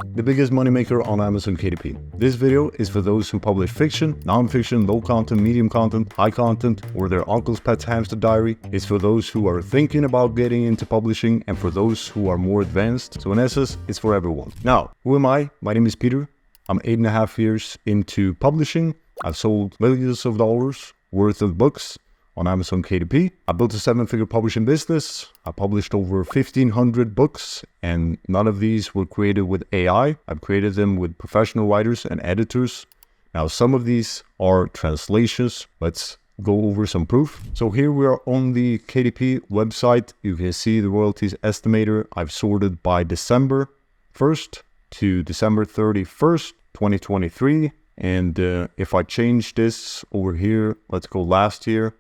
The biggest moneymaker on Amazon KDP. This video is for those who publish fiction, non-fiction, low content, medium content, high content, or their uncle's pet's hamster diary. It's for those who are thinking about getting into publishing and for those who are more advanced. So in essence, it's for everyone. Now, who am I? My name is Peter. I'm 8.5 years into publishing. I've sold millions of dollars worth of books on Amazon KDP. I built a 7-figure publishing business. I published over 1,500 books, and none of these were created with AI. I've created them with professional writers and editors. Now, some of these are translations. Let's go over some proof. So here we are on the KDP website. You can see the royalties estimator. I've sorted by December 1st to December 31st, 2023. And if I change this over here, let's go last year.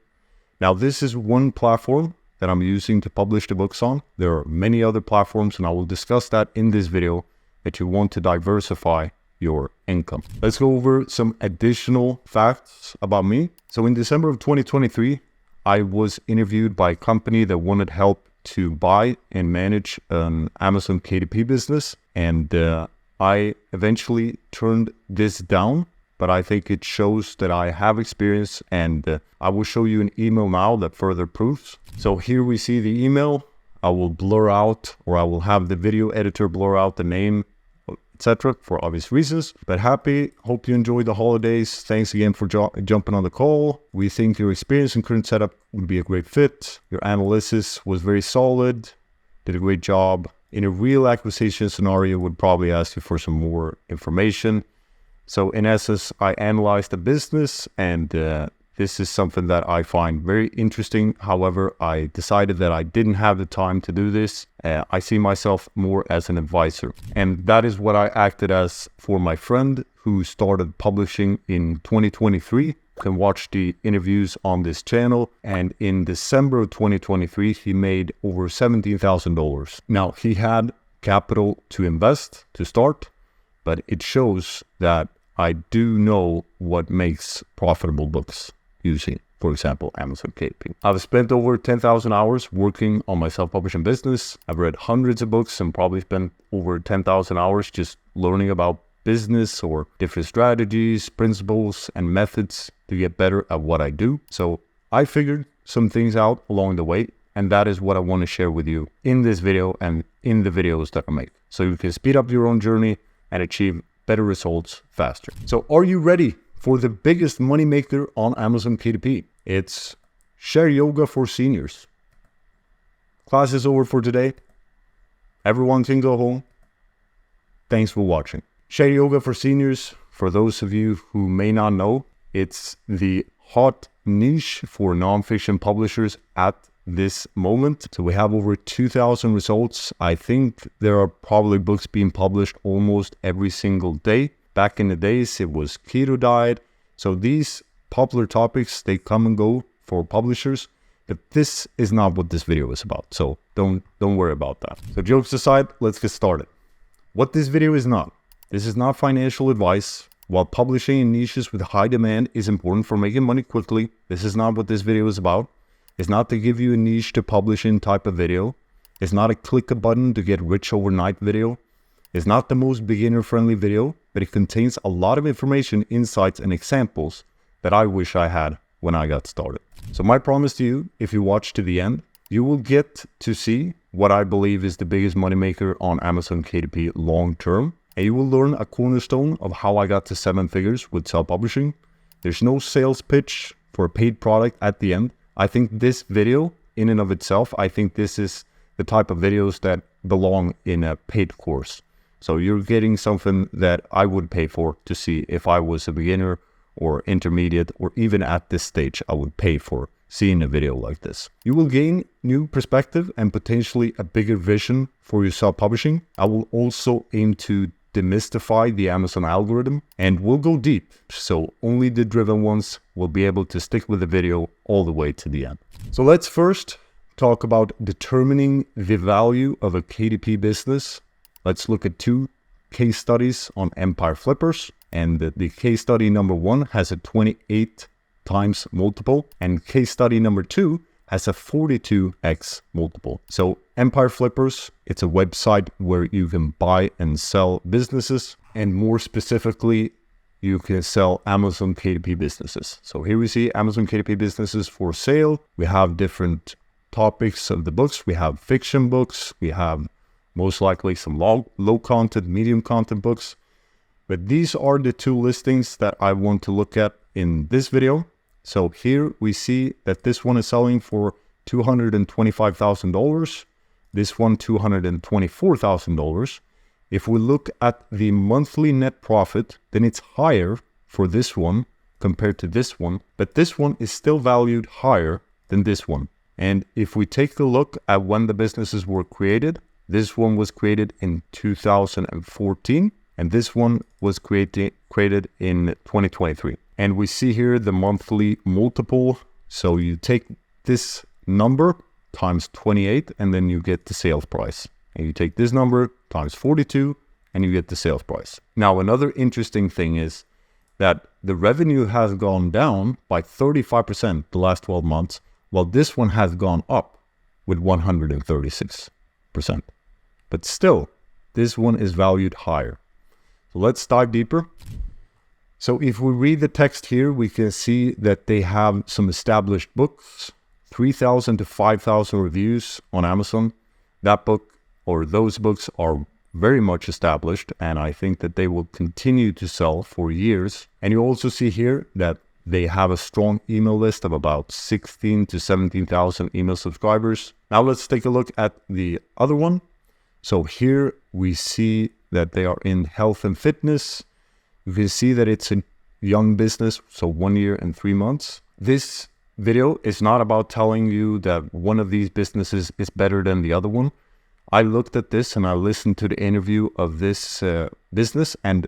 Now, this is one platform that I'm using to publish the books on. There are many other platforms, and I will discuss that in this video, that you want to diversify your income. Let's go over some additional facts about me. So in December of 2023, I was interviewed by a company that wanted help to buy and manage an Amazon KDP business. And I eventually turned this down, but I think it shows that I have experience, and I will show you an email now that further proves. So here we see the email. I will blur out, or I will have the video editor blur out the name, etc. for obvious reasons. But happy, hope you enjoyed the holidays. Thanks again for jumping on the call. We think your experience and current setup would be a great fit. Your analysis was very solid, did a great job. In a real acquisition scenario, would probably ask you for some more information. So in essence, I analyzed the business, and this is something that I find very interesting. However, I decided that I didn't have the time to do this. I see myself more as an advisor. And that is what I acted as for my friend who started publishing in 2023. You can watch the interviews on this channel. And in December of 2023, he made over $17,000. Now, he had capital to invest to start, but it shows that I do know what makes profitable books using, for example, Amazon KDP. I've spent over 10,000 hours working on my self-publishing business. I've read hundreds of books and probably spent over 10,000 hours just learning about business or different strategies, principles, and methods to get better at what I do. So I figured some things out along the way, and that is what I want to share with you in this video and in the videos that I make. So you can speed up your own journey and achieve better results faster. So are you ready for the biggest moneymaker on Amazon KDP? It's Share Yoga for Seniors. Class is over for today. Everyone can go home. Thanks for watching. Share Yoga for Seniors, for those of you who may not know, it's the hot niche for nonfiction publishers at this moment. So we have over 2,000 results. I think there are probably books being published almost every single day. Back in the days, it was keto diet. So these popular topics, they come and go for publishers, but this is not what this video is about. So don't worry about that. So jokes aside, let's get started. What this video is not. This is not financial advice. While publishing in niches with high demand is important for making money quickly, this is not what this video is about. It's not to give you a niche to publish in type of video. It's not a click a button to get rich overnight video. It's not the most beginner-friendly video, but it contains a lot of information, insights, and examples that I wish I had when I got started. So my promise to you, if you watch to the end, you will get to see what I believe is the biggest moneymaker on Amazon KDP long-term. And you will learn a cornerstone of how I got to 7 figures with self-publishing. There's no sales pitch for a paid product at the end. I think this video, in and of itself, I think this is the type of videos that belong in a paid course. So you're getting something that I would pay for to see if I was a beginner or intermediate, or even at this stage, I would pay for seeing a video like this. You will gain new perspective and potentially a bigger vision for your self-publishing. I will also aim to demystify the Amazon algorithm, and we'll go deep, so only the driven ones will be able to stick with the video all the way to the end. So let's first talk about determining the value of a KDP business. Let's look at 2 case studies on Empire Flippers, and the case study number 1 has a 28 times multiple, and case study number 2 has a 42x multiple. So Empire Flippers, it's a website where you can buy and sell businesses, and more specifically, you can sell Amazon KDP businesses. So here we see Amazon KDP businesses for sale. We have different topics of the books. We have fiction books. We have most likely some low content, medium content books. But these are the two listings that I want to look at in this video. So here we see that this one is selling for $225,000. This one, $224,000. If we look at the monthly net profit, then it's higher for this one compared to this one, but this one is still valued higher than this one. And if we take a look at when the businesses were created, this one was created in 2014, and this one was created in 2023. And we see here the monthly multiple. So you take this number times 28, and then you get the sales price. And you take this number times 42, and you get the sales price. Now, another interesting thing is that the revenue has gone down by 35% the last 12 months, while this one has gone up with 136%. But still, this one is valued higher. So let's dive deeper. So if we read the text here, we can see that they have some established books, 3,000 to 5,000 reviews on Amazon. That book or those books are very much established, and I think that they will continue to sell for years. And you also see here that they have a strong email list of about 16 to 17,000 email subscribers. Now let's take a look at the other one. So here we see that they are in health and fitness. You can see that it's a young business, so 1 year and 3 months. This video is not about telling you that one of these businesses is better than the other one. I looked at this and I listened to the interview of this business, and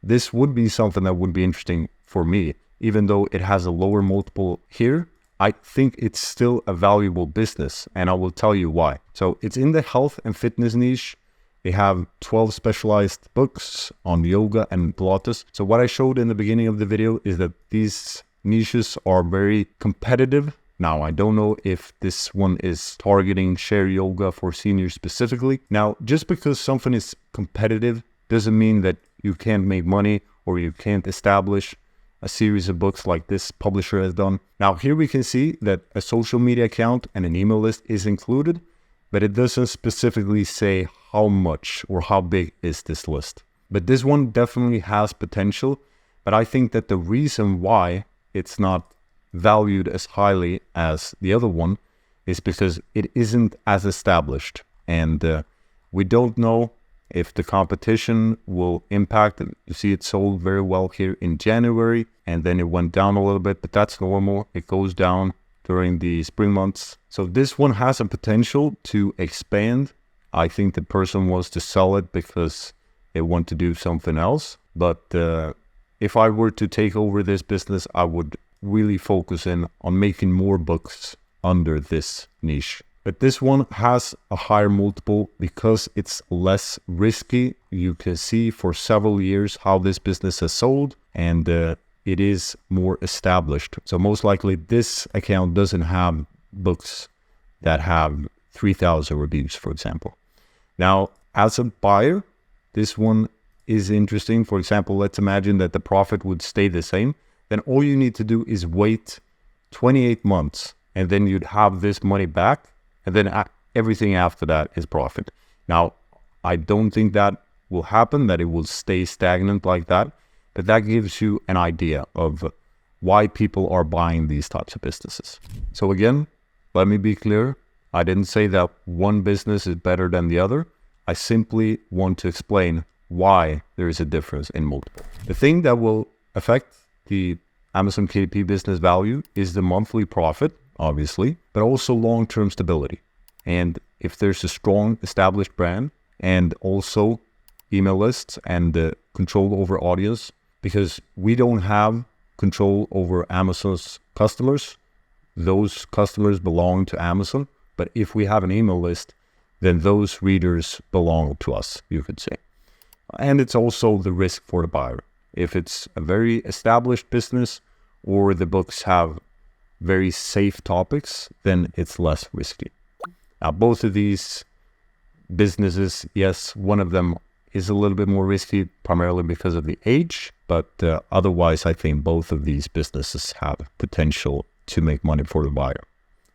this would be something that would be interesting for me. Even though it has a lower multiple here, I think it's still a valuable business, and I will tell you why. So it's in the health and fitness niche. They have 12 specialized books on yoga and Pilates. So what I showed in the beginning of the video is that these niches are very competitive. Now, I don't know if this one is targeting share yoga for seniors specifically. Now, just because something is competitive doesn't mean that you can't make money or you can't establish a series of books like this publisher has done. Now, here we can see that a social media account and an email list is included, but it doesn't specifically say how much or how big is this list. But this one definitely has potential, but I think that the reason why it's not valued as highly as the other one is because it isn't as established, and we don't know if the competition will impact. You see it sold very well here in January, and then it went down a little bit, but that's normal. It goes down during the spring months. So this one has a potential to expand. I think the person wants to sell it because they want to do something else. But if I were to take over this business, I would really focus in on making more books under this niche. But this one has a higher multiple because it's less risky. You can see for several years how this business has sold, and it is more established. So most likely this account doesn't have books that have 3,000 reviews, for example. Now, as a buyer, this one is interesting. For example, let's imagine that the profit would stay the same. Then all you need to do is wait 28 months, and then you'd have this money back, and then everything after that is profit. Now, I don't think that will happen, that it will stay stagnant like that, but that gives you an idea of why people are buying these types of businesses. So again, let me be clear. I didn't say that one business is better than the other. I simply want to explain why there is a difference in multiple. The thing that will affect the Amazon KDP business value is the monthly profit, obviously, but also long-term stability. And if there's a strong established brand and also email lists and control over audience, because we don't have control over Amazon's customers. Those customers belong to Amazon. But if we have an email list, then those readers belong to us, you could say. And it's also the risk for the buyer. If it's a very established business or the books have very safe topics, then it's less risky. Now, both of these businesses, yes, one of them is a little bit more risky, primarily because of the age, but otherwise, I think both of these businesses have potential to make money for the buyer.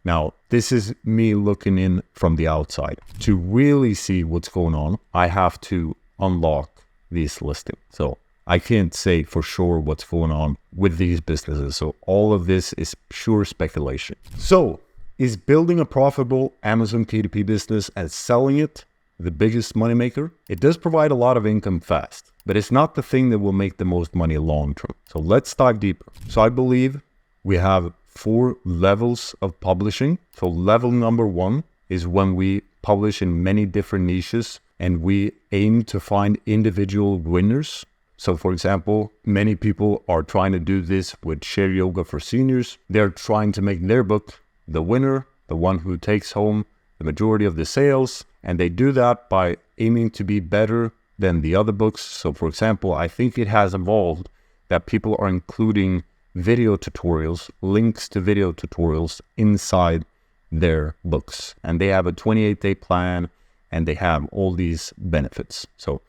Now, this is me looking in from the outside. To really see what's going on, I have to unlock these listings. So I can't say for sure what's going on with these businesses. So all of this is pure speculation. So is building a profitable Amazon KDP business and selling it the biggest moneymaker? It does provide a lot of income fast, but it's not the thing that will make the most money long term. So let's dive deeper. So I believe we have 4 levels of publishing. So level number 1 is when we publish in many different niches and we aim to find individual winners. So for example, many people are trying to do this with Share Yoga for Seniors. They're trying to make their book the winner, the one who takes home the majority of the sales. And they do that by aiming to be better than the other books. So for example, I think it has evolved that people are including video tutorials, links to video tutorials inside their books. And they have a 28-day plan and they have all these benefits. So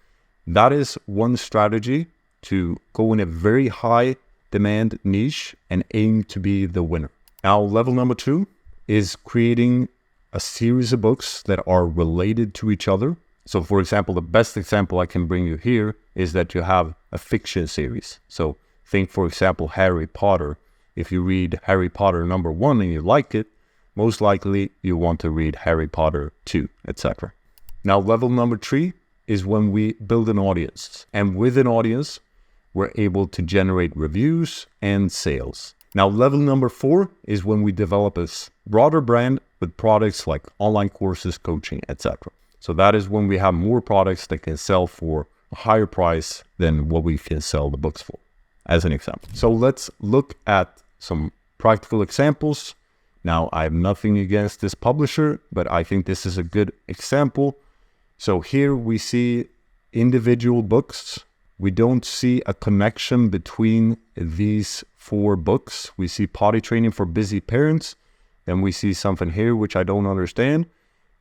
that is one strategy to go in a very high demand niche and aim to be the winner. Now, level number 2 is creating a series of books that are related to each other. So for example, the best example I can bring you here is that you have a fiction series. So think, for example, Harry Potter. If you read Harry Potter number 1 and you like it, most likely you want to read Harry Potter 2, etc. Now, level number 3 is when we build an audience. And with an audience, we're able to generate reviews and sales. Now, level number 4 is when we develop a broader brand with products like online courses, coaching, etc. So that is when we have more products that can sell for a higher price than what we can sell the books for, as an example. So let's look at some practical examples. Now, I have nothing against this publisher, but I think this is a good example. So here we see individual books. We don't see a connection between these 4 books. We see potty training for busy parents. Then we see something here which I don't understand.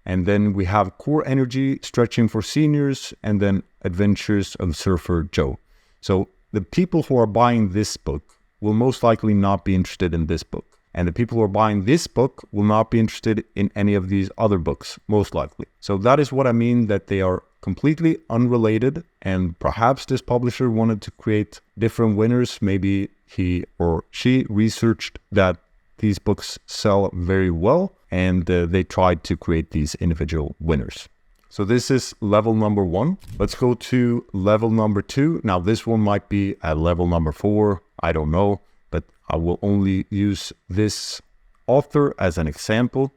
And then we have core energy stretching for seniors, and then adventures of Surfer Joe. So the people who are buying this book will most likely not be interested in this book. And the people who are buying this book will not be interested in any of these other books, most likely. So that is what I mean, that they are completely unrelated. And perhaps this publisher wanted to create different winners. Maybe he or she researched that these books sell very well, and they tried to create these individual winners. So this is level number 1. Let's go to level number 2. Now this one might be at level number 4. I don't know, but I will only use this author as an example.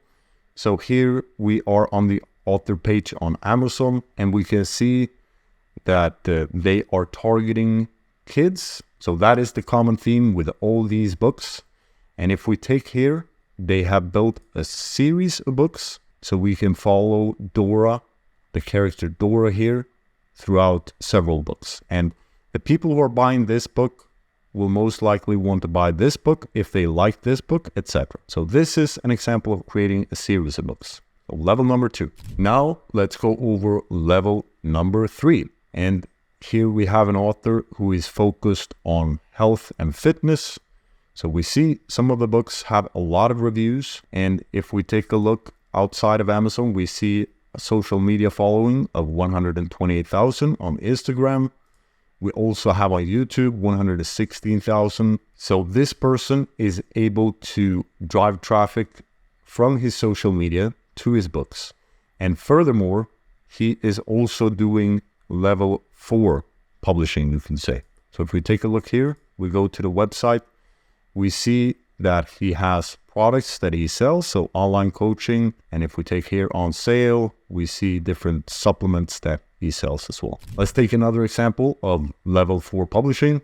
So here we are on the author page on Amazon, and we can see that they are targeting kids. So that is the common theme with all these books. And if we take here, they have built a series of books. So we can follow Dora, the character Dora here, throughout several books. And the people who are buying this book will most likely want to buy this book if they like this book, etc. So this is an example of creating a series of books. So level number 2. Now let's go over level number 3. And here we have an author who is focused on health and fitness. So we see some of the books have a lot of reviews. And if we take a look outside of Amazon, we see a social media following of 128,000 on Instagram. We also have on YouTube 116,000. So this person is able to drive traffic from his social media to his books. And furthermore, he is also doing level 4 publishing, you can say. So if we take a look here, we go to the website, we see that he has products that he sells, so online coaching. And if we take here on sale, we see different supplements that he sells as well. Let's take another example of level 4 publishing.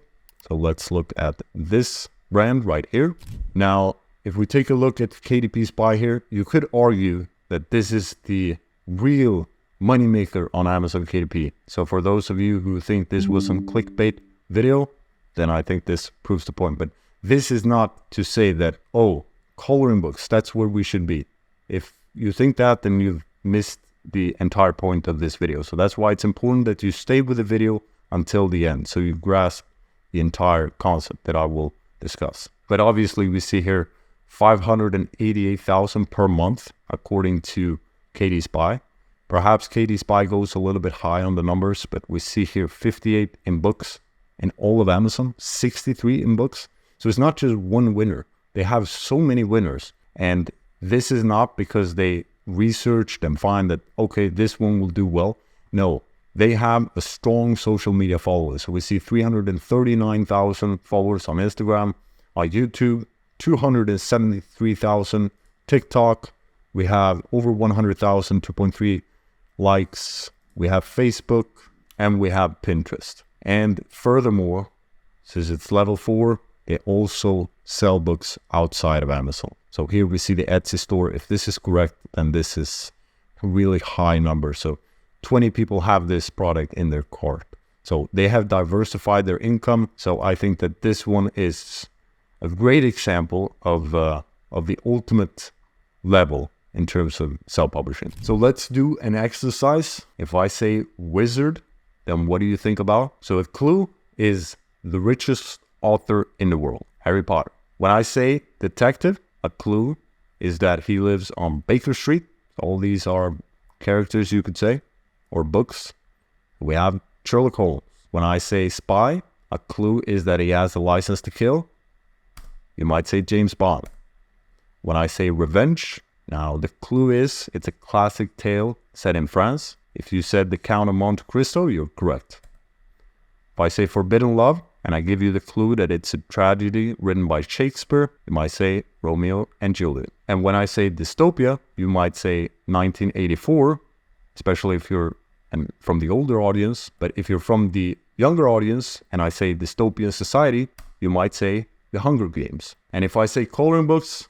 So let's look at this brand right here. Now, if we take a look at KDP Spy here, you could argue that this is the real moneymaker on Amazon KDP. So for those of you who think this was some clickbait video, then I think this proves the point. But this is not to say that, oh, coloring books. That's where we should be. If you think that, then you've missed the entire point of this video. So that's why it's important that you stay with the video until the end, so you grasp the entire concept that I will discuss. But obviously we see here 588,000 per month according to KD Spy. Perhaps KD Spy goes a little bit high on the numbers, but we see here 58 in books in all of Amazon, 63 in books. So it's not just one winner. They have so many winners. And this is not because they researched and find that, okay, this one will do well. No, they have a strong social media followers. So we see 339,000 followers on Instagram, on YouTube, 273,000 TikTok. We have over 100,000, 2.3 likes. We have Facebook, and we have Pinterest. And furthermore, since it's level 4, they also sell books outside of Amazon. So here we see the Etsy store. If this is correct, then this is a really high number. So 20 people have this product in their cart. So they have diversified their income. So I think that this one is a great example of the ultimate level in terms of self-publishing. So let's do an exercise. If I say wizard, then what do you think about? So a clue is the richest author in the world, Harry Potter. When I say detective, a clue is that he lives on Baker Street. All these are characters, you could say, or books. We have Sherlock Holmes. When I say spy, a clue is that he has a license to kill. You might say James Bond. When I say revenge, now the clue is it's a classic tale set in France. If you said The Count of Monte Cristo, you're correct. If I say forbidden love, and I give you the clue that it's a tragedy written by Shakespeare, you might say Romeo and Juliet. And when I say dystopia, you might say 1984, especially if you're from the older audience. But if you're from the younger audience and I say dystopian society, you might say The Hunger Games. And if I say coloring books,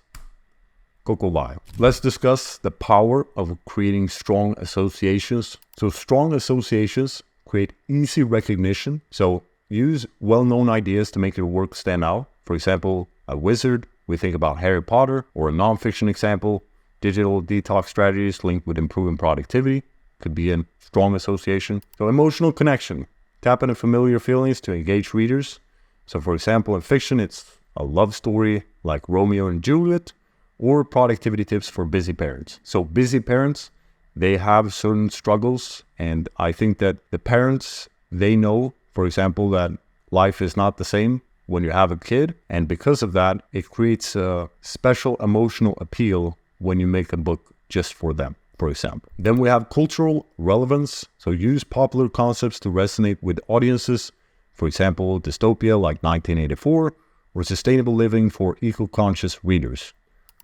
Coco Bio. Let's discuss the power of creating strong associations. So strong associations create easy recognition. So use well-known ideas to make your work stand out. For example, a wizard, we think about Harry Potter, or a non-fiction example, digital detox strategies linked with improving productivity. Could be a strong association. So emotional connection, tap into familiar feelings to engage readers. So for example, in fiction, it's a love story like Romeo and Juliet, or productivity tips for busy parents. So busy parents, they have certain struggles, and I think that the parents, they know, for example, that life is not the same when you have a kid, and because of that, it creates a special emotional appeal when you make a book just for them, for example. Then we have cultural relevance. So use popular concepts to resonate with audiences. For example, dystopia like 1984, or sustainable living for eco-conscious readers.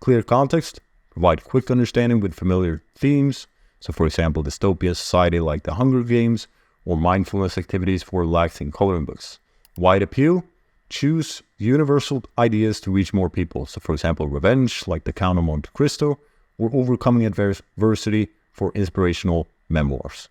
Clear context, provide quick understanding with familiar themes. So for example, dystopia society like The Hunger Games, or mindfulness activities for relaxing coloring books. Wide appeal, choose universal ideas to reach more people. So for example, revenge like The Count of Monte Cristo, or overcoming adversity for inspirational memoirs.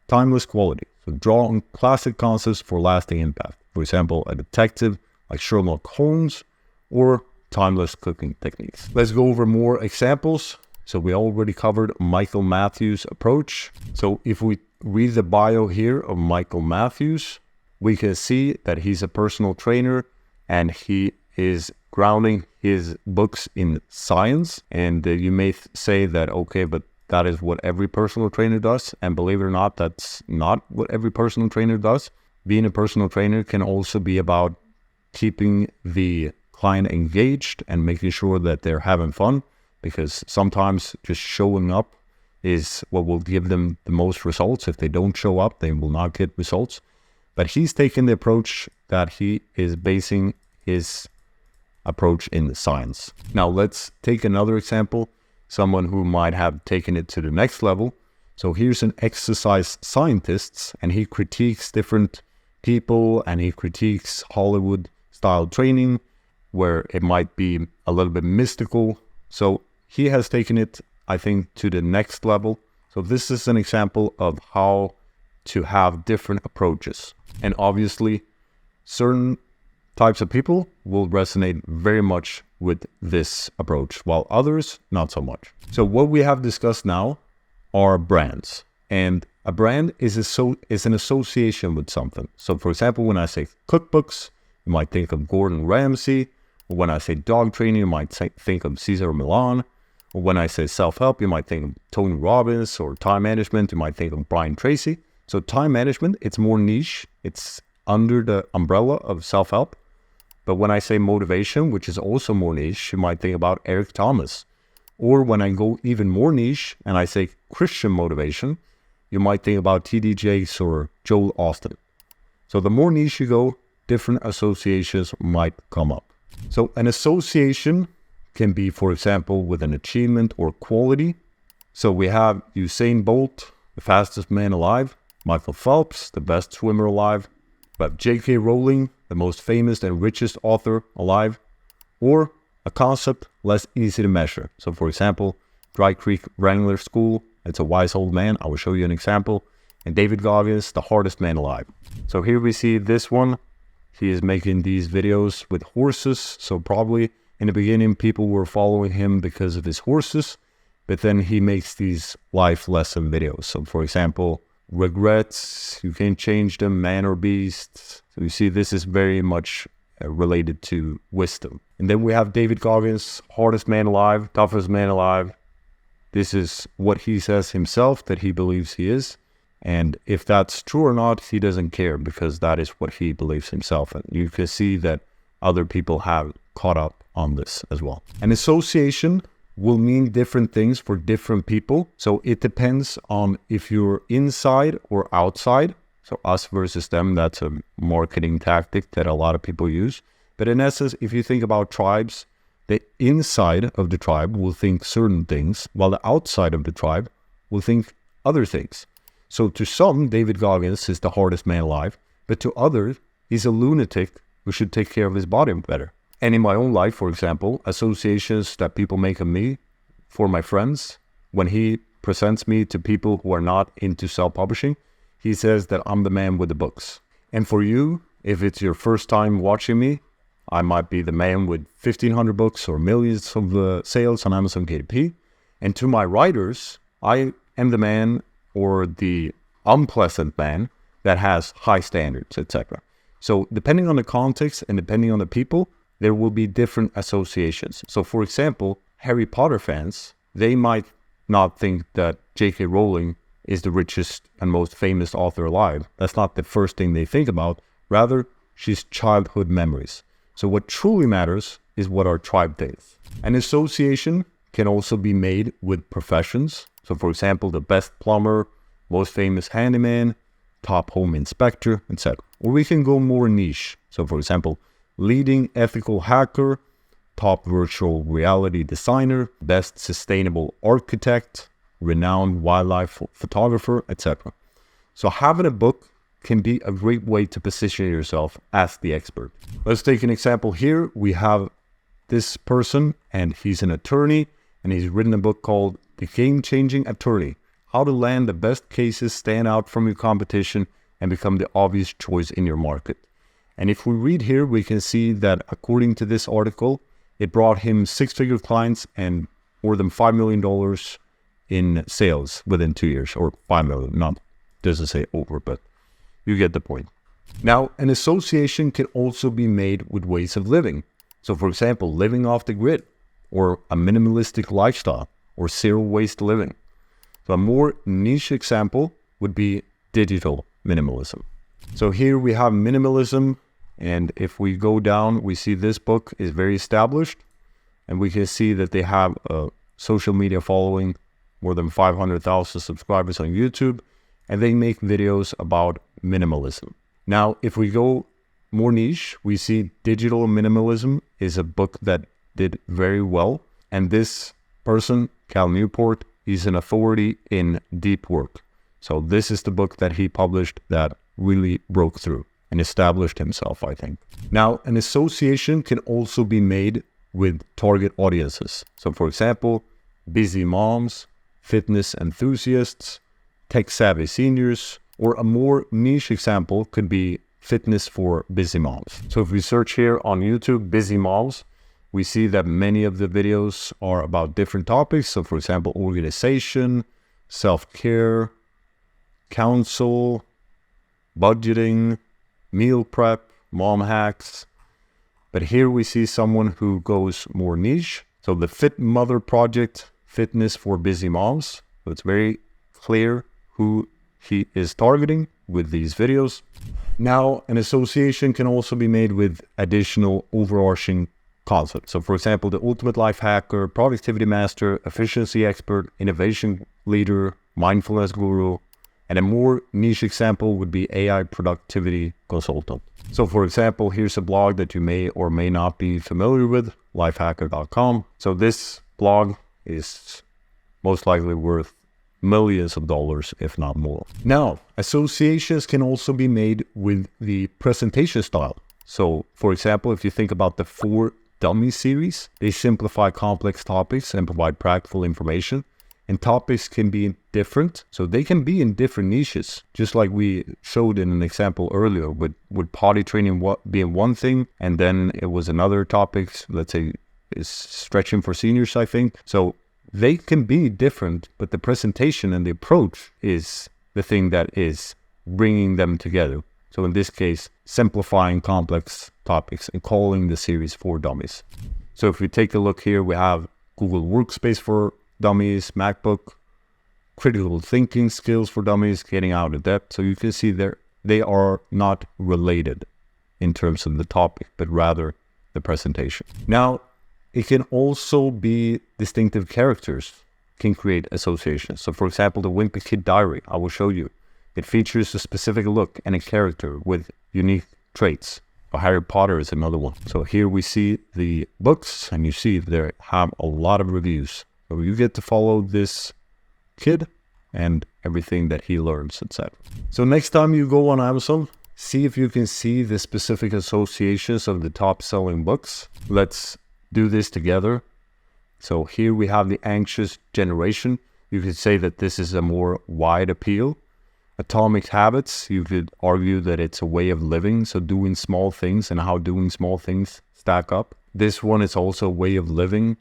Timeless quality, so draw on classic concepts for lasting impact. For example, a detective like Sherlock Holmes, or timeless cooking techniques. Let's go over more examples. So we already covered Michael Matthews' approach. So if we read the bio here of Michael Matthews, we can see that he's a personal trainer and he is grounding his books in science. And you may say that, okay, but that is what every personal trainer does. And believe it or not, that's not what every personal trainer does. Being a personal trainer can also be about keeping the client engaged and making sure that they're having fun, because sometimes just showing up is what will give them the most results. If they don't show up, they will not get results. But he's taken the approach that he is basing his approach in the science. Now let's take another example, someone who might have taken it to the next level. So here's an exercise scientist, and he critiques different people, and he critiques Hollywood style training, where it might be a little bit mystical. So he has taken it, I think, to the next level. So this is an example of how to have different approaches. And obviously, certain types of people will resonate very much with this approach, while others, not so much. So what we have discussed now are brands. And a brand is an association with something. So for example, when I say cookbooks, you might think of Gordon Ramsay. Or when I say dog training, you might think of Cesar Millan. Or when I say self-help, you might think of Tony Robbins. Or time management, you might think of Brian Tracy. So time management, it's more niche. It's under the umbrella of self-help. But when I say motivation, which is also more niche, you might think about Eric Thomas. Or when I go even more niche and I say Christian motivation, you might think about T.D. Jakes or Joel Austin. So the more niche you go, different associations might come up. So an association can be, for example, with an achievement or quality. So we have Usain Bolt, the fastest man alive, Michael Phelps, the best swimmer alive, we have J.K. Rowling, the most famous and richest author alive, or a concept less easy to measure. So for example, Dry Creek Wrangler School, it's a wise old man. I will show you an example. And David Goggins, the hardest man alive. So here we see this one. He is making these videos with horses. So probably in the beginning, people were following him because of his horses. But then he makes these life lesson videos. So for example, regrets, you can't change them, man or beast. So you see, this is very much related to wisdom. And then we have David Goggins, hardest man alive, toughest man alive. This is what he says himself that he believes he is. And if that's true or not, he doesn't care, because that is what he believes himself. And you can see that other people have caught up on this as well. An association will mean different things for different people. So it depends on if you're inside or outside. So us versus them, that's a marketing tactic that a lot of people use. But in essence, if you think about tribes, the inside of the tribe will think certain things, while the outside of the tribe will think other things. So to some, David Goggins is the hardest man alive, but to others, he's a lunatic who should take care of his body better. And in my own life, for example, associations that people make of me for my friends, when he presents me to people who are not into self-publishing, he says that I'm the man with the books. And for you, if it's your first time watching me, I might be the man with 1,500 books or millions of sales on Amazon KDP. And to my writers, I am the man or the unpleasant man that has high standards, etc. So depending on the context and depending on the people, there will be different associations. So for example, Harry Potter fans, they might not think that J.K. Rowling is the richest and most famous author alive. That's not the first thing they think about. Rather, she's childhood memories. So what truly matters is what our tribe thinks. An association can also be made with professions. So for example, the best plumber, most famous handyman, top home inspector, etc. Or we can go more niche. So for example, leading ethical hacker, top virtual reality designer, best sustainable architect, renowned wildlife photographer, etc. So having a book can be a great way to position yourself as the expert. Let's take an example here. We have this person, and he's an attorney, and he's written a book called The Game-Changing Attorney: How to Land the Best Cases, Stand Out from Your Competition, and Become the Obvious Choice in Your Market. And if we read here, we can see that according to this article, it brought him 6-figure clients and more than $5 million in sales within 2 years, or 5 million, not doesn't say over, but you get the point. Now, an association can also be made with ways of living. So for example, living off the grid, or a minimalistic lifestyle, or zero waste living. So a more niche example would be digital minimalism. So here we have minimalism, and if we go down, we see this book is very established, and we can see that they have a social media following, more than 500,000 subscribers on YouTube, and they make videos about minimalism. Now, if we go more niche, we see Digital Minimalism is a book that did very well. And this person, Cal Newport, he's an authority in deep work. So this is the book that he published that really broke through and established himself, I think. Now, an association can also be made with target audiences. So for example, busy moms, fitness enthusiasts, tech-savvy seniors, or a more niche example could be fitness for busy moms. So if we search here on YouTube, busy moms, we see that many of the videos are about different topics. So for example, organization, self-care, counsel, budgeting, meal prep, mom hacks. But here we see someone who goes more niche. So the Fit Mother Project, fitness for busy moms. So it's very clear who he is targeting with these videos. Now, an association can also be made with additional overarching concepts. So for example, the ultimate life hacker, productivity master, efficiency expert, innovation leader, mindfulness guru, and a more niche example would be AI productivity consultant. So for example, here's a blog that you may or may not be familiar with, lifehacker.com. So this blog is most likely worth millions of dollars, if not more. Now, associations can also be made with the presentation style. So for example, if you think about the 4 Dummy series, they simplify complex topics and provide practical information. And topics can be different, so they can be in different niches, just like we showed in an example earlier with potty training being one thing, and then it was another topic, let's say is stretching for seniors, I think. So they can be different, but the presentation and the approach is the thing that is bringing them together. So in this case, simplifying complex topics and calling the series 4 Dummies. So if we take a look here, we have Google Workspace for Dummies, MacBook, critical thinking skills for dummies, getting out of debt. So you can see they are not related in terms of the topic, but rather the presentation. Now, it can also be distinctive characters can create associations. So for example, the Wimpy Kid Diary, I will show you. It features a specific look and a character with unique traits. Harry Potter is another one. So here we see the books, and you see they have a lot of reviews. So you get to follow this kid and everything that he learns, etc. So next time you go on Amazon, see if you can see the specific associations of the top selling books. Let's do this together. So here we have the anxious generation. You could say that this is a more wide appeal. Atomic habits, you could argue that it's a way of living. So doing small things and how doing small things stack up. This one is also a way of living.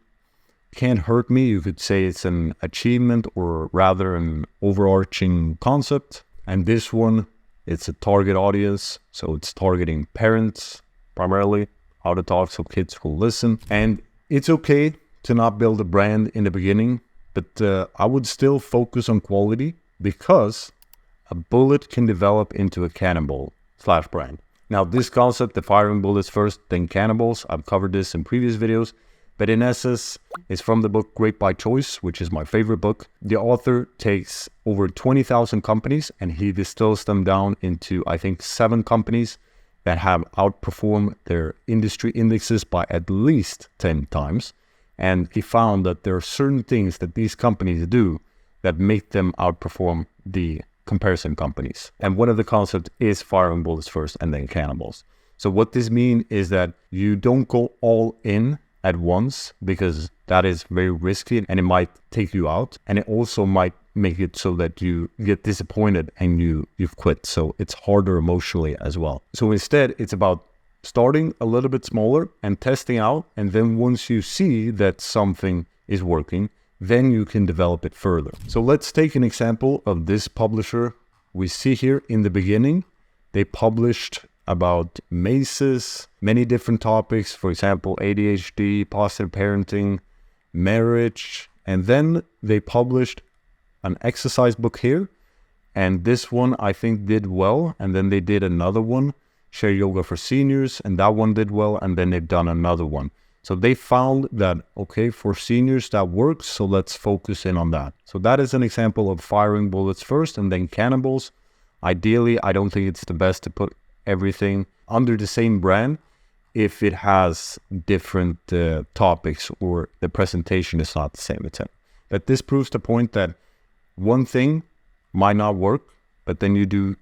Can't hurt me, you could say it's an achievement or rather an overarching concept. And this one, it's a target audience. So it's targeting parents primarily, how to talk so kids will listen. And it's okay to not build a brand in the beginning, but I would still focus on quality because a bullet can develop into a cannonball / brand. Now this concept, the firing bullets first, then cannonballs, I've covered this in previous videos. But in essence, it's from the book Great by Choice, which is my favorite book. The author takes over 20,000 companies and he distills them down into, I think, 7 companies that have outperformed their industry indexes by at least 10 times. And he found that there are certain things that these companies do that make them outperform the comparison companies. And one of the concepts is firing bullets first and then cannonballs. So what this means is that you don't go all in at once, because that is very risky and it might take you out, and it also might make it so that you get disappointed and you've quit. So it's harder emotionally as well. So instead, it's about starting a little bit smaller and testing out, and then once you see that something is working, then you can develop it further. So let's take an example of this publisher. We see here in the beginning, they published about mazes, many different topics, for example, ADHD, positive parenting, marriage, and then they published an exercise book here, and this one I think did well, and then they did another one, Share Yoga for Seniors, and that one did well, and then they've done another one. So they found that, okay, for seniors that works, so let's focus in on that. So that is an example of firing bullets first and then cannonballs. Ideally, I don't think it's the best to put everything under the same brand if it has different topics or the presentation is not the same, etc. But this proves the point that one thing might not work, but then you do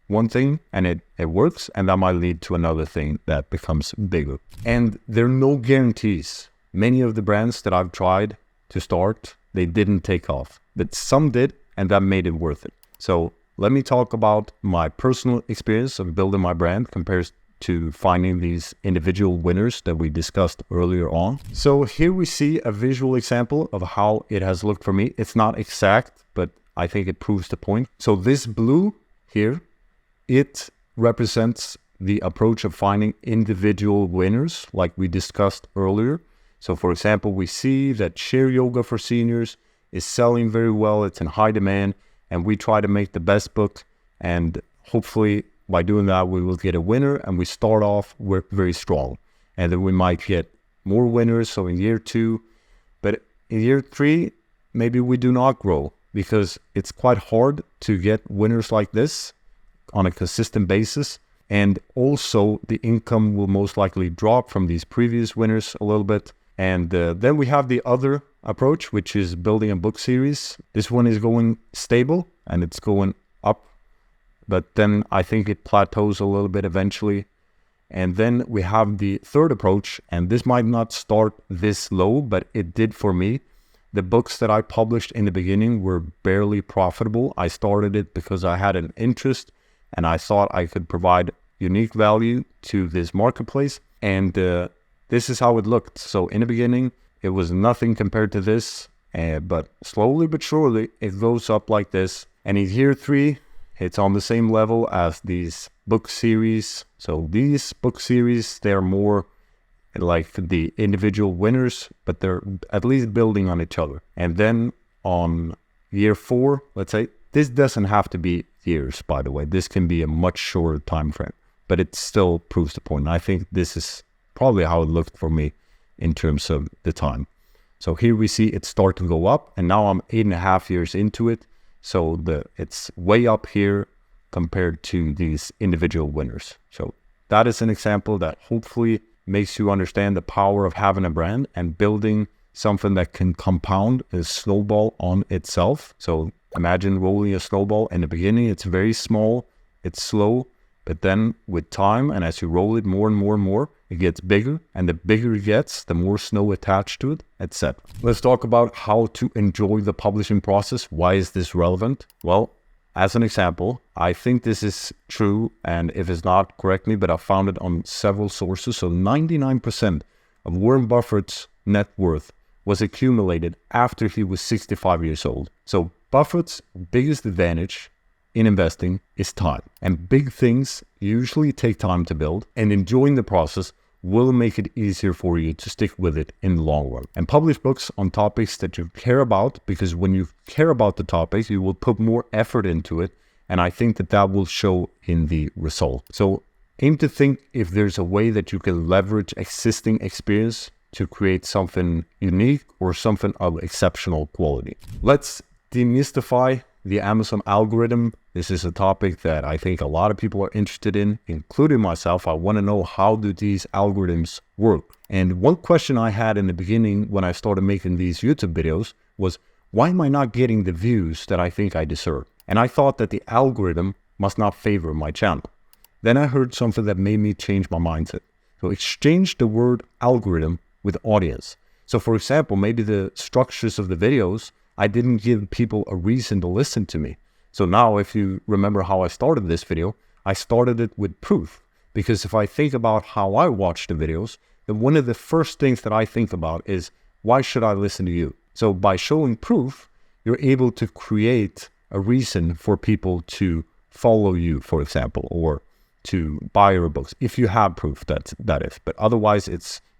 one thing and it works, and that might lead to another thing that becomes bigger. And there are no guarantees. Many of the brands that I've tried to start, they didn't take off, but some did, and that made it worth it. So let me talk about my personal experience of building my brand compared to finding these individual winners that we discussed earlier on. So here we see a visual example of how it has looked for me. It's not exact, but I think it proves the point. So this blue here, it represents the approach of finding individual winners like we discussed earlier. So for example, we see that Chair Yoga for Seniors is selling very well. It's in high demand, and we try to make the best book, and hopefully by doing that, we will get a winner, and we start off very strong. And then we might get more winners, so in year 2. But in year 3, maybe we do not grow, because it's quite hard to get winners like this on a consistent basis. And also, the income will most likely drop from these previous winners a little bit. And then we have the other approach, which is building a book series. This one is going stable, and it's going up. But then I think it plateaus a little bit eventually. And then we have the third approach, and this might not start this low, but it did for me. The books that I published in the beginning were barely profitable. I started it because I had an interest, and I thought I could provide unique value to this marketplace. And this is how it looked. So in the beginning, it was nothing compared to this, but slowly but surely, it goes up like this. And in year 3, it's on the same level as these book series. So these book series, they're more like the individual winners, but they're at least building on each other. And then on year 4, let's say, this doesn't have to be years, by the way. This can be a much shorter time frame, but it still proves the point. And I think this is probably how it looked for me in terms of the time. So here we see it start to go up, and now I'm 8.5 years into it. So it's way up here compared to these individual winners. So that is an example that hopefully makes you understand the power of having a brand and building something that can compound a snowball on itself. So imagine rolling a snowball. In the beginning, it's very small, it's slow, but then with time, and as you roll it more and more and more, it gets bigger, and the bigger it gets, the more snow attached to it, etc. Let's talk about how to enjoy the publishing process. Why is this relevant? Well, as an example, I think this is true, and if it's not, correct me, but I found it on several sources. So 99% of Warren Buffett's net worth was accumulated after he was 65 years old. So Buffett's biggest advantage in investing is time. And big things usually take time to build, and enjoying the process will make it easier for you to stick with it in the long run. And publish books on topics that you care about, because when you care about the topic, you will put more effort into it. And I think that will show in the result. So aim to think if there's a way that you can leverage existing experience to create something unique or something of exceptional quality. Let's demystify the Amazon algorithm. This is a topic that I think a lot of people are interested in, including myself. I want to know, how do these algorithms work? And one question I had in the beginning when I started making these YouTube videos was, why am I not getting the views that I think I deserve? And I thought that the algorithm must not favor my channel. Then I heard something that made me change my mindset. So exchange the word algorithm with audience. So for example, maybe the structures of the videos, I didn't give people a reason to listen to me. So now, if you remember how I started this video, I started it with proof. Because if I think about how I watch the videos, then one of the first things that I think about is, why should I listen to you? So by showing proof, you're able to create a reason for people to follow you, for example, or to buy your books. If you have proof, that is. But otherwise,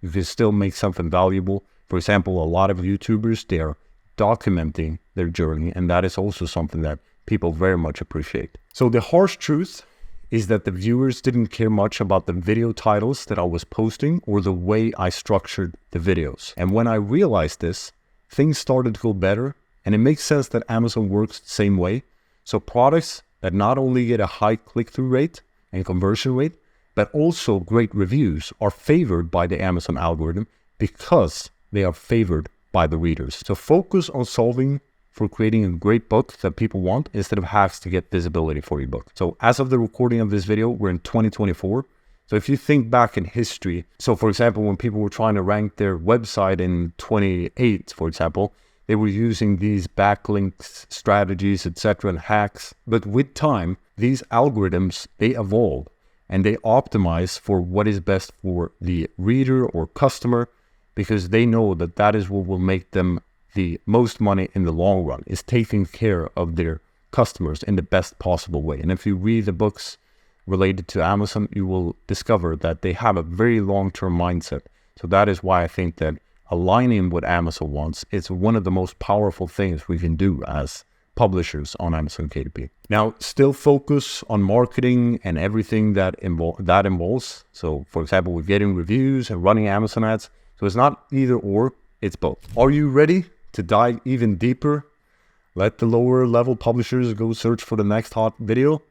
you can still make something valuable. For example, a lot of YouTubers, they are documenting their journey, and that is also something that people very much appreciate. So the harsh truth is that the viewers didn't care much about the video titles that I was posting or the way I structured the videos. And when I realized this, things started to go better, and it makes sense that Amazon works the same way. So products that not only get a high click-through rate and conversion rate, but also great reviews are favored by the Amazon algorithm because they are favored by the readers. So focus on solving for creating a great book that people want instead of hacks to get visibility for your book. So as of the recording of this video, we're in 2024. So if you think back in history, so for example, when people were trying to rank their website in 2008, for example, they were using these backlinks, strategies, etc., and hacks. But with time, these algorithms, they evolved. and they optimize for what is best for the reader or customer, because they know that that is what will make them the most money in the long run, is taking care of their customers in the best possible way. And if you read the books related to Amazon, you will discover that they have a very long-term mindset. So that is why I think that aligning what Amazon wants is one of the most powerful things we can do as publishers on Amazon KDP. Now, still focus on marketing and everything that involves. So for example, we're getting reviews and running Amazon ads. So it's not either or, it's both. Are you ready to dive even deeper? Let the lower level publishers go search for the next hot video.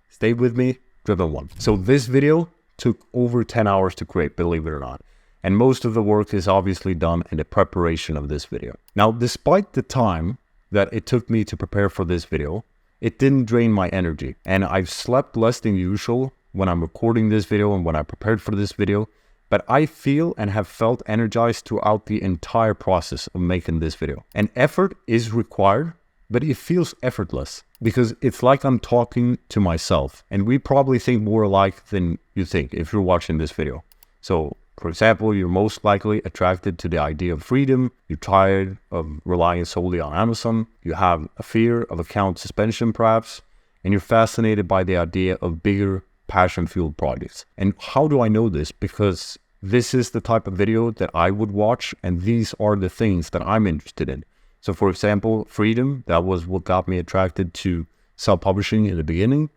Stay with me, driven one. So this video took over 10 hours to create, believe it or not. And most of the work is obviously done in the preparation of this video. Now, despite the time that it took me to prepare for this video, it didn't drain my energy. And I've slept less than usual when I'm recording this video and when I prepared for this video. But I feel and have felt energized throughout the entire process of making this video. And effort is required, but it feels effortless because it's like I'm talking to myself. And we probably think more alike than you think if you're watching this video. So, for example, you're most likely attracted to the idea of freedom. You're tired of relying solely on Amazon. You have a fear of account suspension, perhaps. And you're fascinated by the idea of bigger passion-fueled projects. And how do I know this? Because this is the type of video that I would watch, and these are the things that I'm interested in. So, for example, freedom, that was what got me attracted to self-publishing in the beginning.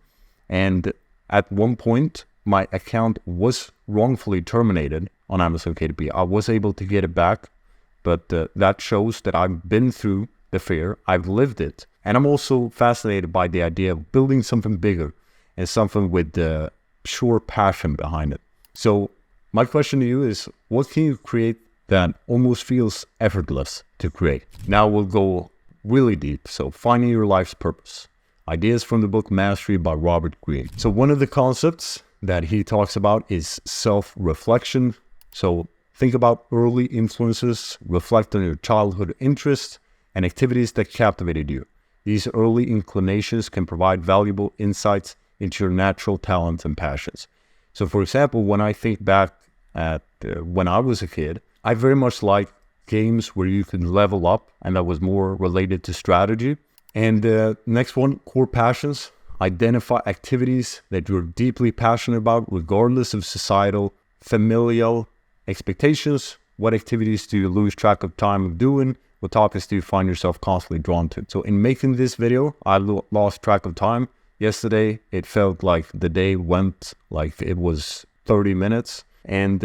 And at one point, my account was wrongfully terminated on Amazon KDP. I was able to get it back, but that shows that I've been through the fear, I've lived it. And I'm also fascinated by the idea of building something bigger and something with pure passion behind it. So my question to you is, what can you create that almost feels effortless to create? Now we'll go really deep. So finding your life's purpose. Ideas from the book Mastery by Robert Greene. So one of the concepts that he talks about is self-reflection. So think about early influences, reflect on your childhood interests and activities that captivated you. These early inclinations can provide valuable insights into your natural talents and passions. So for example, when I think back at when I was a kid, I very much liked games where you could level up, and that was more related to strategy. And next one, core passions. Identify activities that you're deeply passionate about, regardless of societal, familial expectations. What activities do you lose track of time of doing? What topics do you find yourself constantly drawn to? So in making this video, I lost track of time. Yesterday, it felt like the day went like it was 30 minutes. And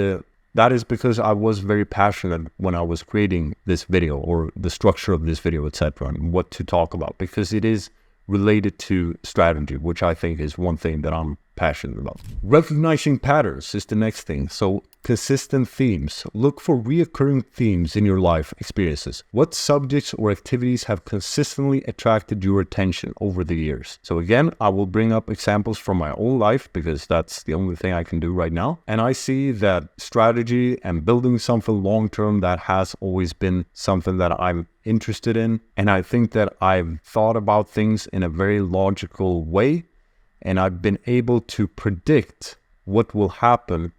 that is because I was very passionate when I was creating this video, or the structure of this video, etc., and what to talk about, because it is related to strategy, which I think is one thing that I'm passionate about. Recognizing patterns is the next thing. So consistent themes. Look for reoccurring themes in your life experiences. What subjects or activities have consistently attracted your attention over the years? So again, I will bring up examples from my own life because that's the only thing I can do right now. And I see that strategy and building something long-term, that has always been something that I'm interested in. And I think that I've thought about things in a very logical way, and I've been able to predict what will happen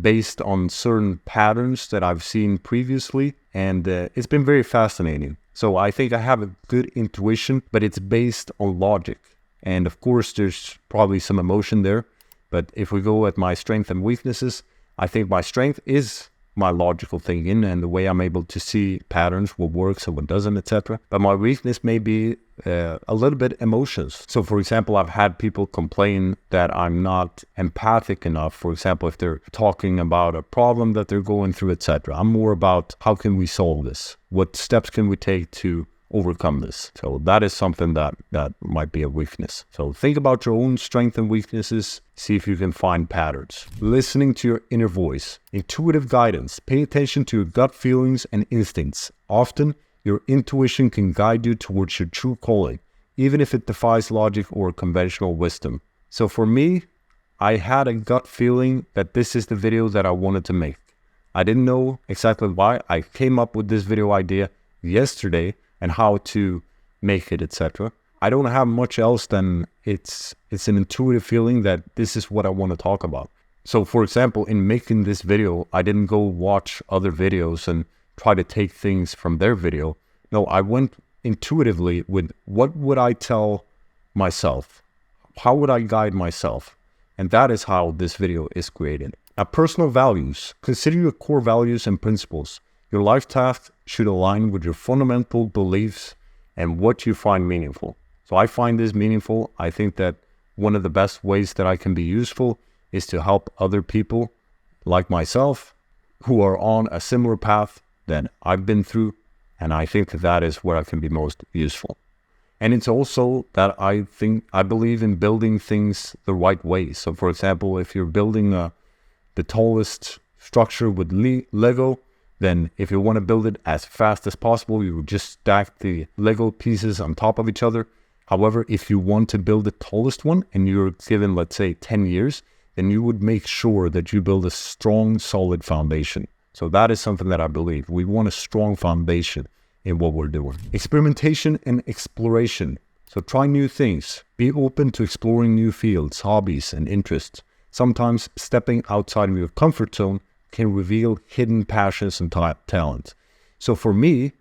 based on certain patterns that I've seen previously. And it's been very fascinating. So I think I have a good intuition, but it's based on logic. And of course, there's probably some emotion there. But if we go at my strengths and weaknesses, I think my strength is my logical thinking and the way I'm able to see patterns, what works and what doesn't, etc. But my weakness may be a little bit emotions. So for example, I've had people complain that I'm not empathic enough. For example, if they're talking about a problem that they're going through, etc. I'm more about how can we solve this? What steps can we take to overcome this? So that is something that might be a weakness. So think about your own strengths and weaknesses. See if you can find patterns. Listening to your inner voice. Intuitive guidance. Pay attention to your gut feelings and instincts. Often, your intuition can guide you towards your true calling, even if it defies logic or conventional wisdom. So for me, I had a gut feeling that this is the video that I wanted to make. I didn't know exactly why. I came up with this video idea yesterday and how to make it, etc. I don't have much else than it's an intuitive feeling that this is what I want to talk about. So for example, in making this video, I didn't go watch other videos and try to take things from their video. No, I went intuitively with what would I tell myself? How would I guide myself? And that is how this video is created. Now, personal values. Consider your core values and principles. Your life task should align with your fundamental beliefs and what you find meaningful. So I find this meaningful. I think that one of the best ways that I can be useful is to help other people like myself who are on a similar path that I've been through. And I think that is where I can be most useful. And it's also that I believe in building things the right way. So for example, if you're building the tallest structure with Lego, then if you want to build it as fast as possible, you would just stack the Lego pieces on top of each other. However, if you want to build the tallest one and you're given, let's say, 10 years, then you would make sure that you build a strong, solid foundation. So that is something that I believe. We want a strong foundation in what we're doing. Experimentation and exploration. So try new things. Be open to exploring new fields, hobbies, and interests. Sometimes stepping outside of your comfort zone can reveal hidden passions and talents. So for me,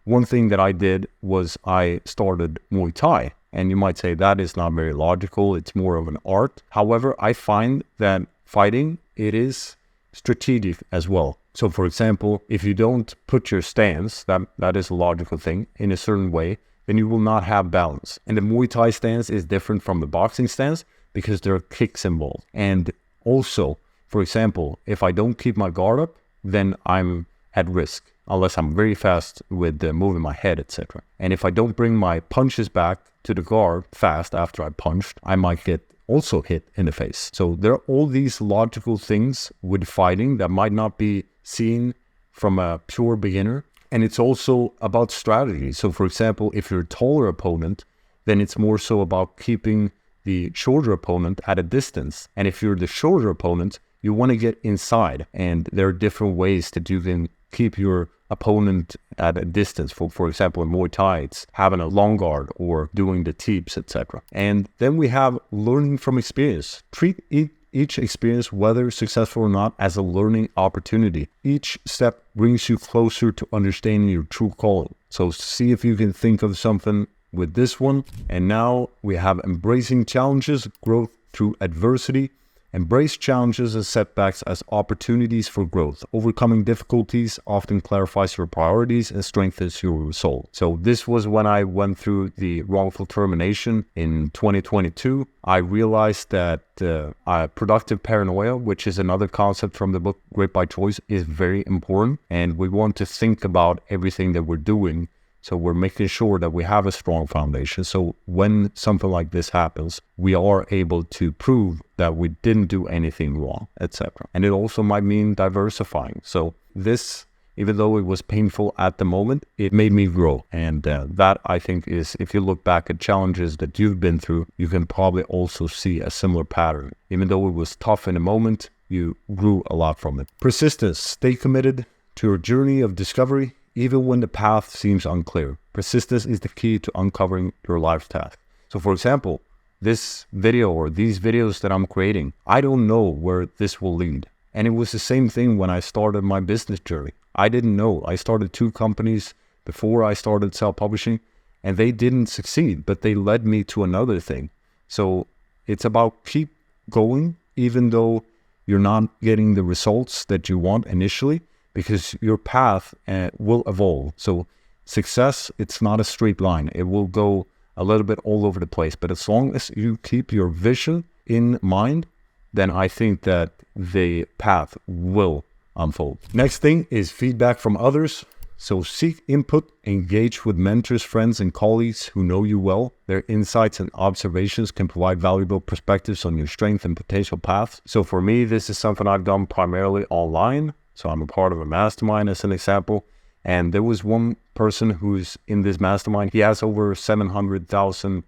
one thing that I did was I started Muay Thai. And you might say that is not very logical. It's more of an art. However, I find that fighting, it is strategic as well. So for example, if you don't put your stance, that is a logical thing, in a certain way, then you will not have balance. And the Muay Thai stance is different from the boxing stance because there are kicks involved. And also, for example, if I don't keep my guard up, then I'm at risk, unless I'm very fast with moving my head, etc. And if I don't bring my punches back to the guard fast after I punched, I might get also hit in the face. So there are all these logical things with fighting that might not be seen from a pure beginner. And it's also about strategy. So for example, if you're a taller opponent, then it's more so about keeping the shorter opponent at a distance. And if you're the shorter opponent, you want to get inside. And there are different ways that you can keep your opponent at a distance. For example, in Muay Thai, it's having a long guard or doing the teeps, etc. And then we have learning from experience. Treat each experience, whether successful or not, as a learning opportunity. Each step brings you closer to understanding your true calling. So see if you can think of something with this one. And now we have embracing challenges, growth through adversity. Embrace challenges and setbacks as opportunities for growth. Overcoming difficulties often clarifies your priorities and strengthens your resolve. So this was when I went through the wrongful termination in 2022. I realized that productive paranoia, which is another concept from the book Great by Choice, is very important. And we want to think about everything that we're doing. So we're making sure that we have a strong foundation. So when something like this happens, we are able to prove that we didn't do anything wrong, etc. And it also might mean diversifying. So this, even though it was painful at the moment, it made me grow. And that, I think, is, if you look back at challenges that you've been through, you can probably also see a similar pattern. Even though it was tough in the moment, you grew a lot from it. Persistence. Stay committed to your journey of discovery, even when the path seems unclear. Persistence is the key to uncovering your life's task. So for example, this video or these videos that I'm creating, I don't know where this will lead. And it was the same thing when I started my business journey. I didn't know. I started 2 companies before I started self-publishing, and they didn't succeed, but they led me to another thing. So it's about keep going, even though you're not getting the results that you want initially, because your path will evolve. So success, it's not a straight line. It will go a little bit all over the place. But as long as you keep your vision in mind, then I think that the path will unfold. Next thing is feedback from others. So seek input, engage with mentors, friends, and colleagues who know you well. Their insights and observations can provide valuable perspectives on your strength and potential paths. So for me, this is something I've done primarily online. So I'm a part of a mastermind as an example. And there was one person who's in this mastermind. He has over 700,000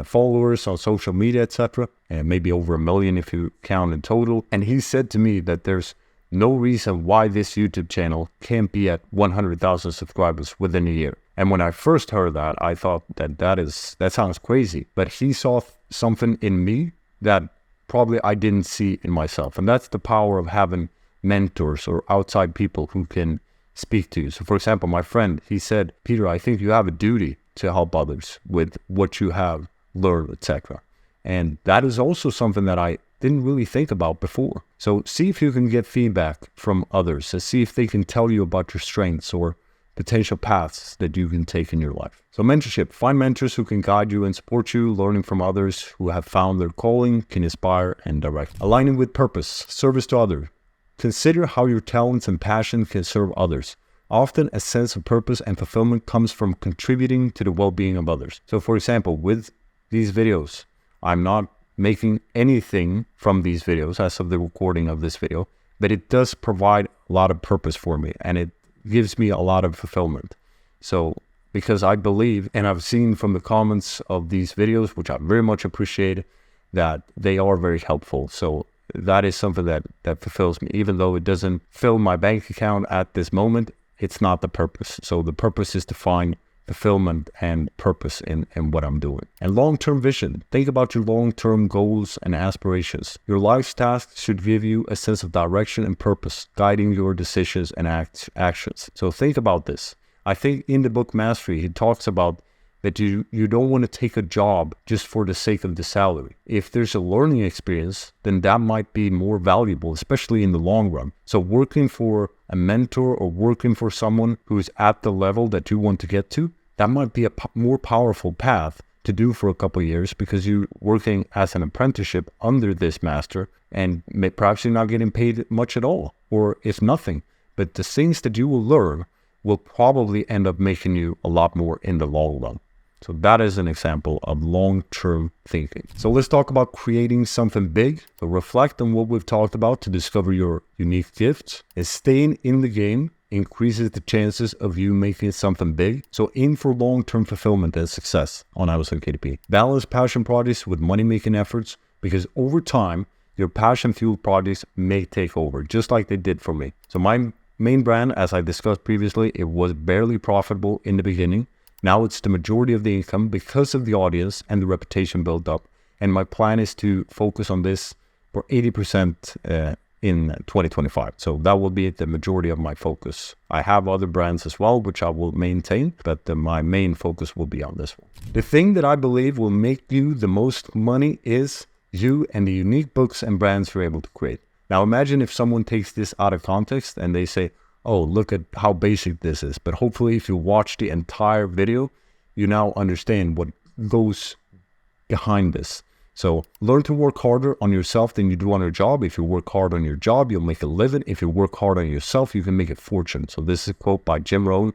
followers on social media, etc. And maybe over 1 million if you count in total. And he said to me that there's no reason why this YouTube channel can't be at 100,000 subscribers within a year. And when I first heard that, I thought that sounds crazy. But he saw something in me that probably I didn't see in myself. And that's the power of having mentors or outside people who can speak to you. So for example, my friend, he said, Peter, I think you have a duty to help others with what you have learned, etc. And that is also something that I didn't really think about before. So see if you can get feedback from others and see if they can tell you about your strengths or potential paths that you can take in your life. So mentorship, find mentors who can guide you and support you. Learning from others who have found their calling can inspire and direct. Aligning with purpose, service to others. Consider how your talents and passion can serve others. Often a sense of purpose and fulfillment comes from contributing to the well-being of others. So for example, with these videos, I'm not making anything from these videos as of the recording of this video, but it does provide a lot of purpose for me and it gives me a lot of fulfillment. So because I believe, and I've seen from the comments of these videos, which I very much appreciate, that they are very helpful. So that is something that fulfills me. Even though it doesn't fill my bank account at this moment, it's not the purpose. So the purpose is to find fulfillment and purpose in what I'm doing. And long-term vision. Think about your long-term goals and aspirations. Your life's tasks should give you a sense of direction and purpose, guiding your decisions and actions. So think about this. I think in the book Mastery, he talks about that you don't want to take a job just for the sake of the salary. If there's a learning experience, then that might be more valuable, especially in the long run. So working for a mentor or working for someone who's at the level that you want to get to, that might be a more powerful path to do for a couple of years, because you're working as an apprenticeship under this master and perhaps you're not getting paid much at all, or if nothing. But the things that you will learn will probably end up making you a lot more in the long run. So that is an example of long-term thinking. So let's talk about creating something big. So reflect on what we've talked about to discover your unique gifts. And staying in the game increases the chances of you making something big. So aim for long-term fulfillment and success on Amazon KDP. Balance passion projects with money-making efforts, because over time, your passion-fueled projects may take over, just like they did for me. So my main brand, as I discussed previously, it was barely profitable in the beginning. Now it's the majority of the income because of the audience and the reputation built up. And my plan is to focus on this for 80% in 2025. So that will be the majority of my focus. I have other brands as well, which I will maintain, but my main focus will be on this one. The thing that I believe will make you the most money is you and the unique books and brands you're able to create. Now imagine if someone takes this out of context and they say, oh, look at how basic this is. But hopefully if you watch the entire video, you now understand what goes behind this. So learn to work harder on yourself than you do on your job. If you work hard on your job, you'll make a living. If you work hard on yourself, you can make a fortune. So this is a quote by Jim Rohn,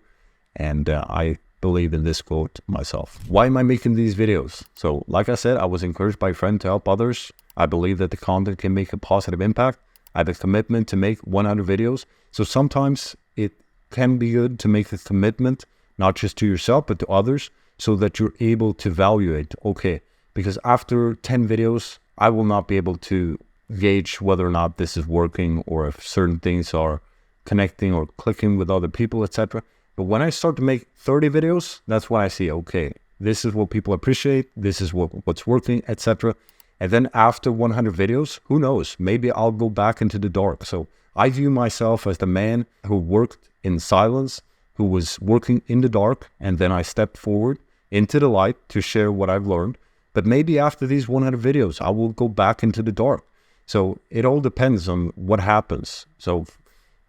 and I believe in this quote myself. Why am I making these videos? So like I said, I was encouraged by a friend to help others. I believe that the content can make a positive impact. I have a commitment to make 100 videos. So sometimes it can be good to make a commitment, not just to yourself, but to others, so that you're able to evaluate, okay, because after 10 videos, I will not be able to gauge whether or not this is working or if certain things are connecting or clicking with other people, etc. But when I start to make 30 videos, that's when I see, okay, this is what people appreciate, this is what's working, etc. And then after 100 videos, who knows, maybe I'll go back into the dark. So I view myself as the man who worked in silence, who was working in the dark, and then I stepped forward into the light to share what I've learned. But maybe after these 100 videos, I will go back into the dark. So it all depends on what happens. So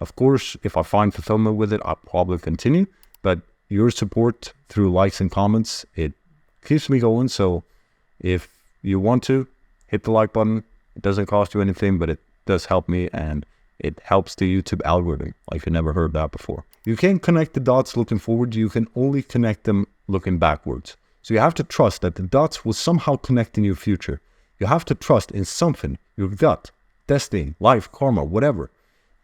of course, if I find fulfillment with it, I'll probably continue. But your support through likes and comments, it keeps me going. So if you want to, hit the like button. It doesn't cost you anything, but it does help me, and it helps the YouTube algorithm, like you never heard that before. You can't connect the dots looking forward. You can only connect them looking backwards. So you have to trust that the dots will somehow connect in your future. You have to trust in something, your gut, destiny, life, karma, whatever.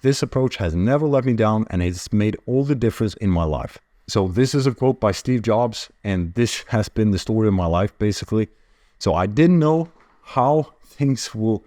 This approach has never let me down, and it's made all the difference in my life. So this is a quote by Steve Jobs, and this has been the story of my life, basically. So I didn't know how things will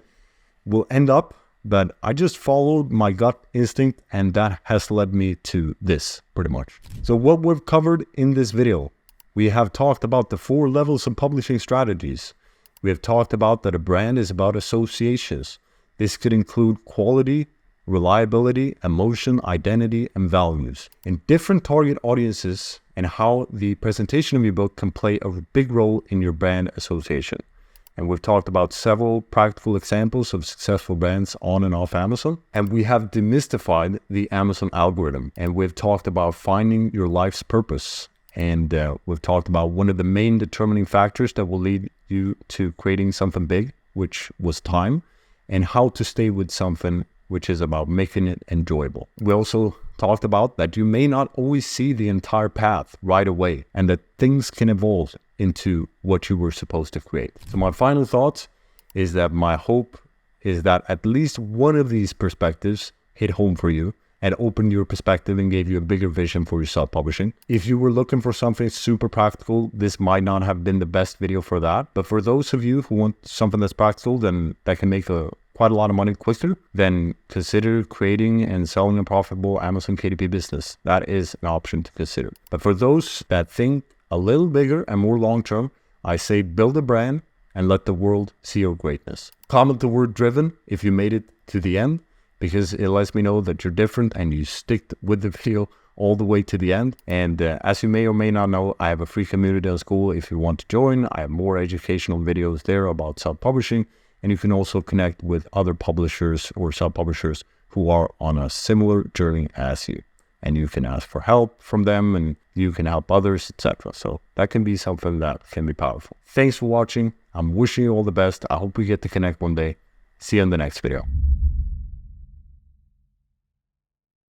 end up, but I just followed my gut instinct, and that has led me to this pretty much. So what we've covered in this video, we have talked about the 4 levels of publishing strategies. We have talked about that a brand is about associations. This could include quality, reliability, emotion, identity, and values, and different target audiences, and how the presentation of your book can play a big role in your brand association. And we've talked about several practical examples of successful brands on and off Amazon. And we have demystified the Amazon algorithm. And we've talked about finding your life's purpose. And we've talked about one of the main determining factors that will lead you to creating something big, which was time, and how to stay with something, which is about making it enjoyable. We also talked about that you may not always see the entire path right away, and that things can evolve into what you were supposed to create. So my final thoughts is that my hope is that at least one of these perspectives hit home for you and opened your perspective and gave you a bigger vision for your self-publishing. If you were looking for something super practical, this might not have been the best video for that. But for those of you who want something that's practical, then that can make quite a lot of money quicker, then consider creating and selling a profitable Amazon KDP business. That is an option to consider. But for those that think a little bigger and more long-term, I say build a brand and let the world see your greatness. Comment the word driven if you made it to the end, because it lets me know that you're different and you stick with the video all the way to the end. And as you may or may not know, I have a free community on school if you want to join. I have more educational videos there about self-publishing, and you can also connect with other publishers or self-publishers who are on a similar journey as you. And you can ask for help from them, and you can help others, etc. So that can be something that can be powerful. Thanks for watching. I'm wishing you all the best. I hope we get to connect one day. See you in the next video.